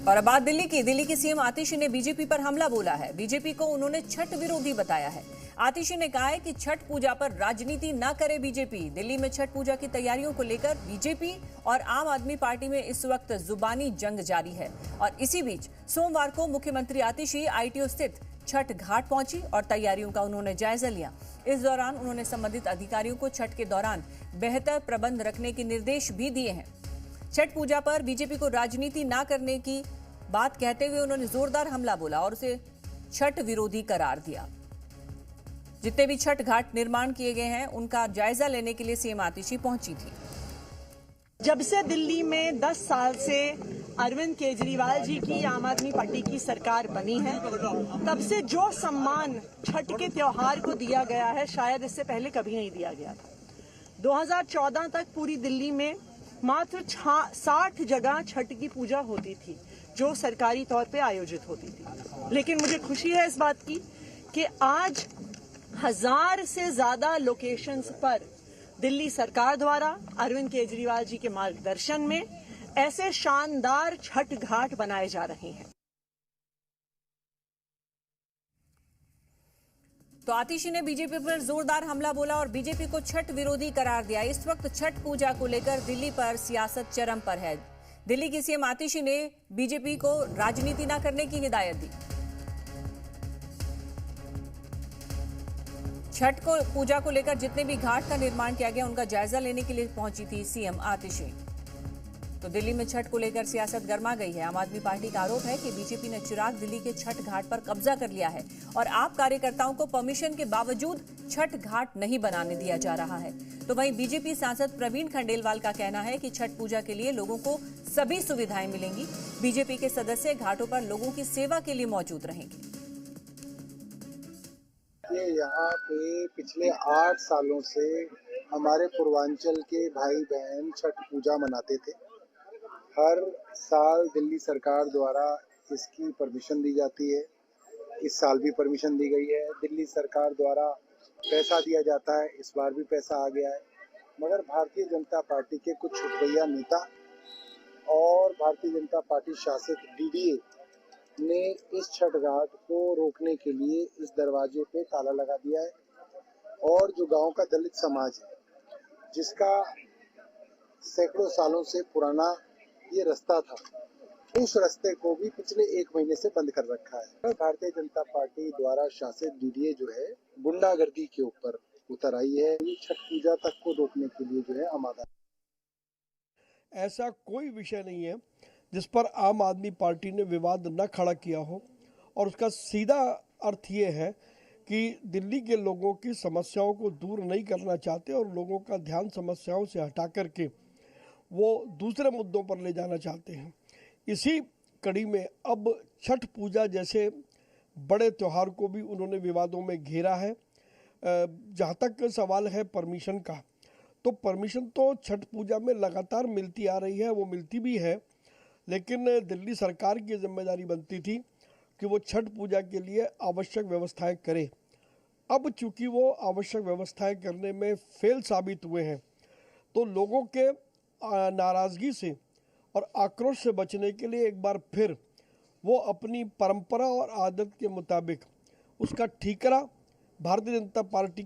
और अब बात दिल्ली की सीएम आतिशी ने बीजेपी पर हमला बोला है। बीजेपी को उन्होंने छठ विरोधी बताया है। आतिशी ने कहा है कि छठ पूजा पर राजनीति न करे बीजेपी। दिल्ली में छठ पूजा की तैयारियों को लेकर बीजेपी और आम आदमी पार्टी में इस वक्त जुबानी जंग जारी है। और इसी बीच सोमवार को मुख्यमंत्री आतिशी आईटीओ स्थित छठ घाट पहुंची और तैयारियों का उन्होंने जायजा लिया। इस दौरान उन्होंने संबंधित अधिकारियों को छठ के दौरान बेहतर प्रबंध रखने के निर्देश भी दिए हैं। छठ पूजा पर बीजेपी को राजनीति न करने की बात कहते हुए उन्होंने जोरदार हमला बोला और उसे छठ विरोधी करार दिया। जितने भी छठ घाट निर्माण किए गए हैं उनका जायजा लेने के लिए सीएम आतिशी पहुंची थी। जब से दिल्ली में 10 साल से अरविंद केजरीवाल जी की आम आदमी पार्टी की सरकार बनी है, तब से जो सम्मान छठ के त्योहार को दिया गया है शायद इससे पहले कभी नहीं दिया गया था। 2014 तक पूरी दिल्ली में मात्र 60 जगह छठ की पूजा होती थी जो सरकारी तौर पे आयोजित होती थी। लेकिन मुझे खुशी है इस बात की कि आज 1000 से ज्यादा लोकेशंस पर दिल्ली सरकार द्वारा अरविंद केजरीवाल जी के मार्गदर्शन में ऐसे शानदार छठ घाट बनाए जा रहे हैं। तो आतिशी ने बीजेपी पर जोरदार हमला बोला और बीजेपी को छठ विरोधी करार दिया। इस वक्त छठ पूजा को लेकर दिल्ली पर सियासत चरम पर है। दिल्ली की सीएम आतिशी ने बीजेपी को राजनीति न करने की हिदायत दी। छठ को पूजा को लेकर जितने भी घाट का निर्माण किया गया उनका जायजा लेने के लिए पहुंची थी सीएम आतिशी। तो दिल्ली में छठ को लेकर सियासत गर्मा गई है। आम आदमी पार्टी का आरोप है कि बीजेपी ने चिराग दिल्ली के छठ घाट पर कब्जा कर लिया है और आप कार्यकर्ताओं को परमिशन के बावजूद छठ घाट नहीं बनाने दिया जा रहा है। तो वहीं बीजेपी सांसद प्रवीण खंडेलवाल का कहना है कि छठ पूजा के लिए लोगों को सभी सुविधाएं मिलेंगी। बीजेपी के सदस्य घाटों पर लोगों की सेवा के लिए मौजूद रहेंगे। यहाँ पे पिछले 8 सालों से हमारे पूर्वांचल के भाई बहन छठ पूजा मनाते थे। हर साल दिल्ली सरकार द्वारा इसकी परमिशन दी जाती है। इस साल भी परमिशन दी गई है। दिल्ली सरकार द्वारा पैसा दिया जाता है। इस बार भी पैसा आ गया है। मगर भारतीय जनता पार्टी के कुछ छुटभैया नेता और भारतीय जनता पार्टी शासित डीडीए ने इस छठ घाट को रोकने के लिए इस दरवाजे पे ताला लगा दिया है। और जो गांव का दलित समाज है, जिसका सैकड़ों सालों से पुराना ये रास्ता था, उस रास्ते को भी पिछले 1 महीने से बंद कर रखा है। भारतीय जनता पार्टी द्वारा शासित डीडीए जो है गुंडागर्दी के ऊपर उतर आई है। ये छठ पूजा तक को रोकने के लिए जो है आमादा। ऐसा कोई विषय नहीं है जिस पर आम आदमी पार्टी ने विवाद न खड़ा किया हो और उसका सीधा अर्थ ये है कि दिल्ली के लोगों की समस्याओं को दूर नहीं करना चाहते और लोगों का ध्यान समस्याओं से हटा करके वो दूसरे मुद्दों पर ले जाना चाहते हैं। इसी कड़ी में अब छठ पूजा जैसे बड़े त्यौहार को भी उन्होंने विवादों में घेरा है। जहाँ तक सवाल है परमिशन का, तो परमिशन तो छठ पूजा में लगातार मिलती आ रही है, वो मिलती भी है, लेकिन दिल्ली सरकार की जिम्मेदारी बनती थी कि वो छठ पूजा के लिए आवश्यक व्यवस्थाएं करे। अब चूंकि वो आवश्यक व्यवस्थाएं करने में फेल साबित हुए हैं, तो लोगों के नाराज़गी से और आक्रोश से बचने के लिए एक बार फिर वो अपनी परंपरा और आदत के मुताबिक उसका ठीकरा भारतीय जनता पार्टी